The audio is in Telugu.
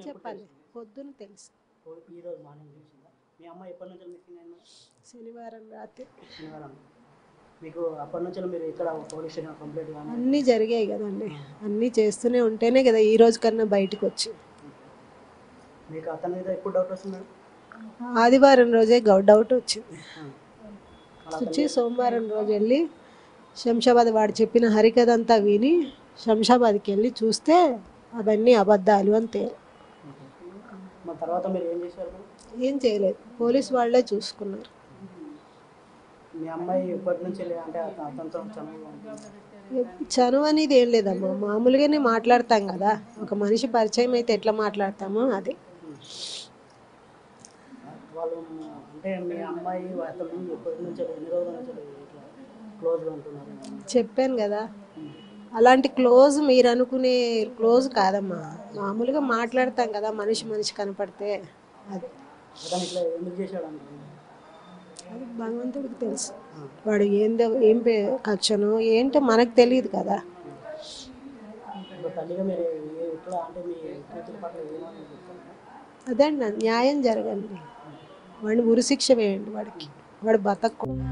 చెప్పాలి, పొద్దున తెలుసు. ఈ రోజు మార్నింగ్ తెలిసిందా? మీ అమ్మ ఎప్పటి నుంచి మిస్సింగ్ అయింది? శనివారం రాత్రి. శనివారం. మీకు అప్పటి నుంచి మీరు ఇక్కడ పోలీస్ స్టేషన్ కంప్లైంట్ కానీ అన్నీ జరిగాయి కదండి, అన్నీ చేస్తూనే ఉంటేనే కదా ఈ రోజు కన్నా బయటకు వచ్చి. మీకు అతని మీద ఎప్పుడు డౌట్ వస్తుంది? ఆదివారం రోజే డౌట్ వచ్చింది. వచ్చి సోమవారం రోజు వెళ్ళి శంషాబాద్ వాడు చెప్పిన హరికథ అంతా విని శంషాబాద్కి వెళ్ళి చూస్తే అవన్నీ అబద్ధాలు అని తేలి. తర్వాత మీరు ఏం చేశారు? ఏం చేయలేదు, పోలీస్ వాళ్ళే చూసుకున్నారు. మీ అమ్మాయి ఇప్పటి నుంచి అంటే అతనితో చనువు అనేది ఏం లేదమ్మా, మామూలుగానే మాట్లాడతాం కదా, ఒక మనిషి పరిచయం అయితే ఎట్లా మాట్లాడతామో అది. వాళ్ళు అంటే మీ అమ్మాయి అతను ఎప్పటి నుంచి ఎన్ని రోజుల నుంచి క్లోజ్గా ఉంటున్నారు? చెప్పాను కదా, అలాంటి క్లోజ్ మీరు అనుకునే క్లోజ్ కాదమ్మా, మామూలుగా మాట్లాడతాం కదా మనిషి కనపడితే. అది ఎందుకు చేశాడు అంటే అది భగవంతుడికి తెలుసు. వాడు ఏం ఖర్చునో ఏంటో మనకు తెలియదు కదా. అదే న్యాయం జరగండి, వాడిని ఉరిశిక్ష వేయండి, వాడు బతకూడదు.